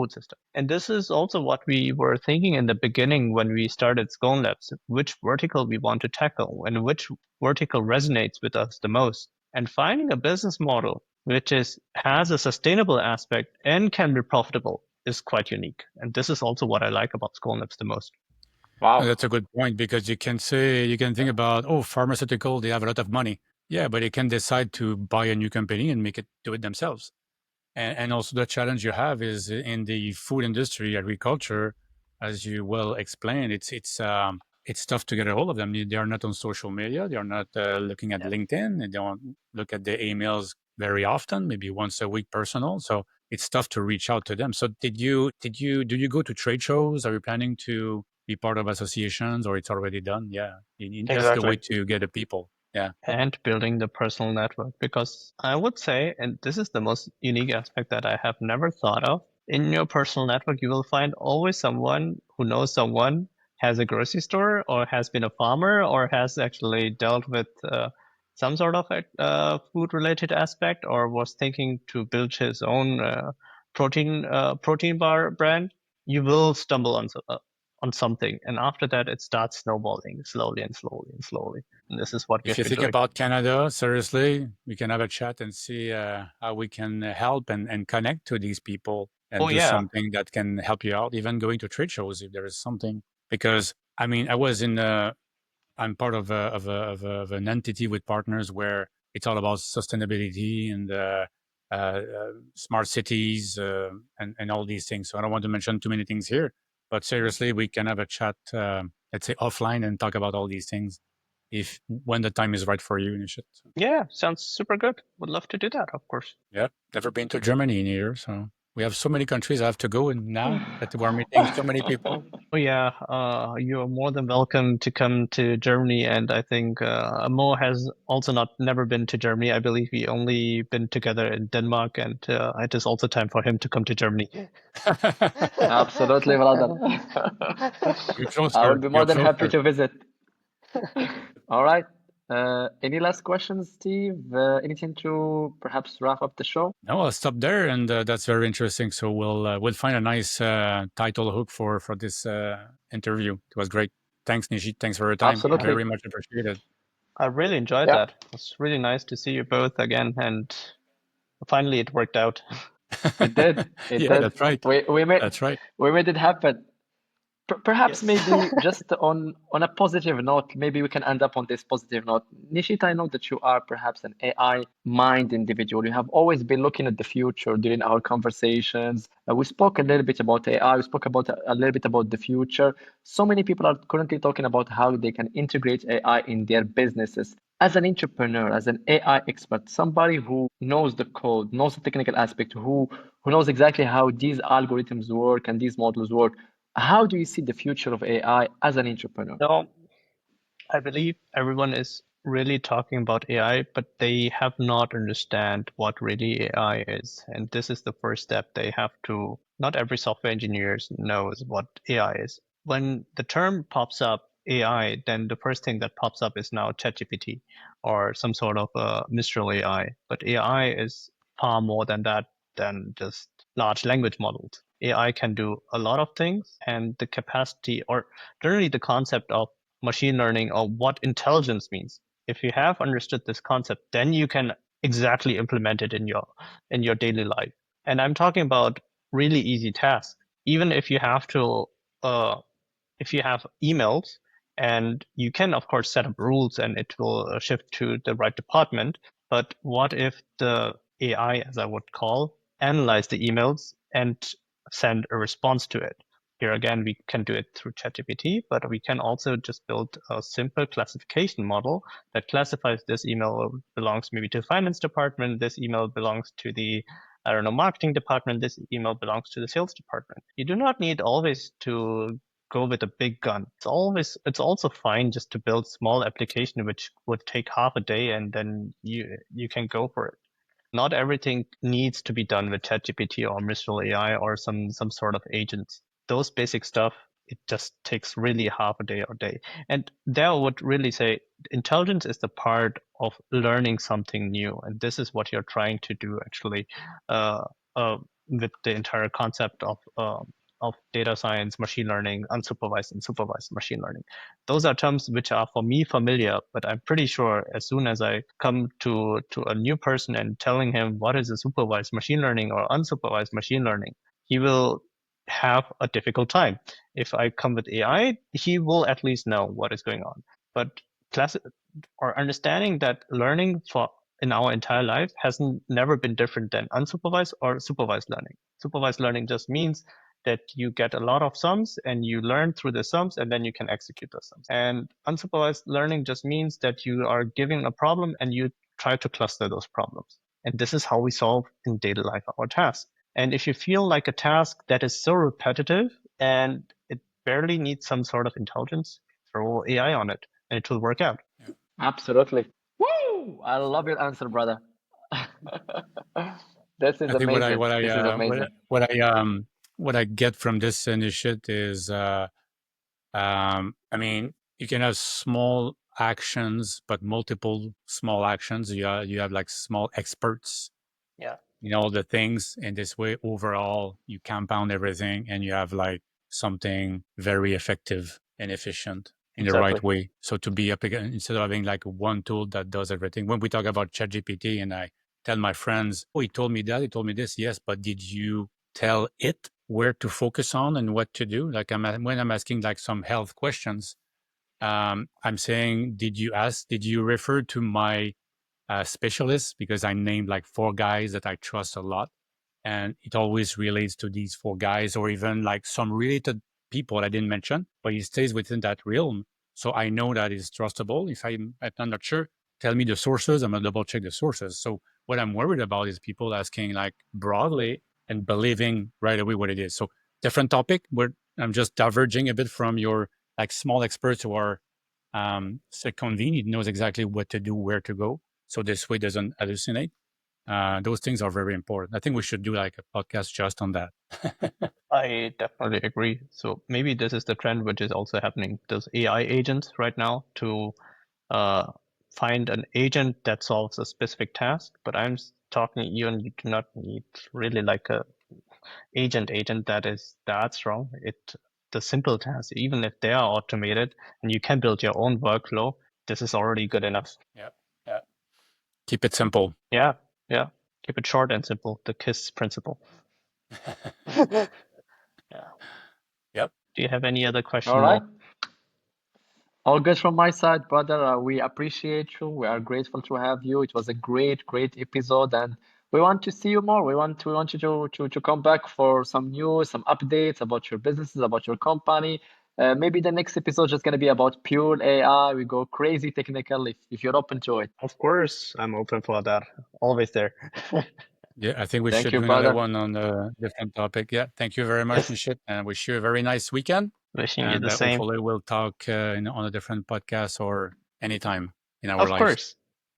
system. And this is also what we were thinking in the beginning when we started SkoneLabs, which vertical we want to tackle and which vertical resonates with us the most. And finding a business model which has a sustainable aspect and can be profitable is quite unique. And this is also what I like about SkoneLabs the most. Wow. That's a good point because you can think about, oh, pharmaceutical, they have a lot of money. Yeah, but they can decide to buy a new company and do it themselves. And also the challenge you have is in the food industry, agriculture, as you well explained, it's tough to get a hold of them. They are not on social media. They are not looking at LinkedIn. They don't look at their emails very often, maybe once a week personal. So it's tough to reach out to them. So do you go to trade shows? Are you planning to be part of associations or it's already done? Yeah. That's the way Exactly. to get the people. Yeah. And building the personal network, because I would say, and this is the most unique aspect that I have never thought of, in your personal network you will find always someone who knows someone, has a grocery store or has been a farmer or has actually dealt with some sort of food related aspect, or was thinking to build his own protein bar brand. You will stumble on something, and after that it starts snowballing slowly and slowly and slowly. And this is what we If have you been think doing. about Canada, seriously, we can have a chat and see how we can help and connect to these people and Oh do yeah. something that can help you out, even going to trade shows if there is something. Because I mean, I'm part of an entity with partners where it's all about sustainability and smart cities, and all these things. So I don't want to mention too many things here, but seriously, we can have a chat, let's say offline, and talk about all these things if when the time is right for you, Nishit. So, Yeah, sounds super good. Would love to do that, of course. yeah, never been to Germany in a year, so we have so many countries I have to go in now that we're meeting so many people. Oh yeah, you're more than welcome to come to Germany, and I think Mo has also never been to Germany. I believe we only been together in Denmark, and it is also time for him to come to Germany. Absolutely, brother. You're I will closer. be more You're than happy closer. to visit. All right. Any last questions, Steve? Anything to perhaps wrap up the show? No, I'll stop there, and that's very interesting. So we'll find a nice title hook for this interview. It was great. Thanks, Nishit. Thanks for your time. Absolutely. Very much appreciated. I really enjoyed Yeah, that. It was really nice to see you both again, and finally it worked out. it did. It Yeah, did. that's right. We made That's right. it happen. Perhaps Yes. maybe just on a positive note, maybe we can end up on this positive note. Nishit, I know that you are perhaps an AI mind individual. You have always been looking at the future during our conversations. We spoke a little bit about AI. We spoke about a little bit about the future. So many people are currently talking about how they can integrate AI in their businesses. As an entrepreneur, as an AI expert, somebody who knows the code, knows the technical aspect, who knows exactly how these algorithms work and these models work, how do you see the future of AI as an entrepreneur? So I believe everyone is really talking about AI, but they have not understand what really AI is. And this is the first step. They have to, not every software engineer knows what AI is. When the term pops up, AI, then the first thing that pops up is now ChatGPT or some sort of Mistral AI. But AI is far more than that, than just large language models. AI can do a lot of things, and the capacity, or generally the concept of machine learning, or what intelligence means. If you have understood this concept, then you can exactly implement it in your daily life. And I'm talking about really easy tasks. Even if you have to, if you have emails, and you can of course set up rules, and it will shift to the right department. But what if the AI, as I would call, analyze the emails and send a response to it? Here again, we can do it through ChatGPT, but we can also just build a simple classification model that classifies this email belongs maybe to the finance department, this email belongs to the, I don't know, marketing department, this email belongs to the sales department. You do not need always to go with a big gun. It's also fine just to build small application which would take half a day, and then you can go for it. Not everything needs to be done with ChatGPT or Mistral AI or some sort of agents. Those basic stuff, it just takes really half a day or day. And there I would really say intelligence is the part of learning something new. And this is what you're trying to do actually, uh, uh, with the entire concept of data science, machine learning, unsupervised and supervised machine learning. Those are terms which are for me familiar, but I'm pretty sure as soon as I come to a new person and telling him what is a supervised machine learning or unsupervised machine learning, he will have a difficult time. If I come with AI, he will at least know what is going on. But class or understanding that learning for in our entire life has never been different than unsupervised or supervised learning. Supervised learning just means that you get a lot of sums and you learn through the sums, and then you can execute those sums. And unsupervised learning just means that you are given a problem and you try to cluster those problems. And this is how we solve in daily life our tasks. And if you feel like a task that is so repetitive and it barely needs some sort of intelligence, throw AI on it and it will work out. Absolutely. Woo! I love your answer, brother. This is I think amazing. This is amazing. what I get from this initiative is, I mean, you can have small actions, but multiple small actions. You have like small experts Yeah, in all the things. And this way, overall, you compound everything and you have like something very effective and efficient in the exactly. right way. So to be up again, instead of having like one tool that does everything. When we talk about ChatGPT and I tell my friends, oh, he told me that, he told me this. Yes, but did you tell it where to focus on and what to do? Like when I'm asking like some health questions, I'm saying, did you refer to my specialists because I named like 4 guys that I trust a lot. And it always relates to these 4 guys or even like some related people I didn't mention, but it stays within that realm. So I know that is trustable. If I'm not sure, tell me the sources. I'm going to double check the sources. So what I'm worried about is people asking like broadly and believing right away what it is. So different topic where I'm just diverging a bit from your like small experts who are so convenient, knows exactly what to do, where to go. So this way doesn't hallucinate. Those things are very important. I think we should do like a podcast just on that. I definitely agree. So maybe this is the trend which is also happening. There's AI agents right now to find an agent that solves a specific task. But I'm talking even you do not need really like a agent that is that strong. The simple tasks, even if they are automated and you can build your own workflow, this is already good enough. Yeah. Yeah. Keep it simple. Yeah. Yeah. Keep it short and simple. The KISS principle. Yeah. Yep. Do you have any other question, All right. Mo? All good from my side, brother. We appreciate you. We are grateful to have you. It was a great episode, and we want to see you more. We want you to come back for some news, some updates about your businesses, about your company. Maybe the next episode is going to be about pure AI. We go crazy technical if you're open to it. Of course, I'm open for that. Always there. Yeah, I think we Thank should you, do another brother. one on a different topic. Yeah, thank you very much, Yes. Nishit, and wish you a very nice weekend. Wishing you And the same. hopefully we'll talk on a different podcast or anytime in our Of lives. course.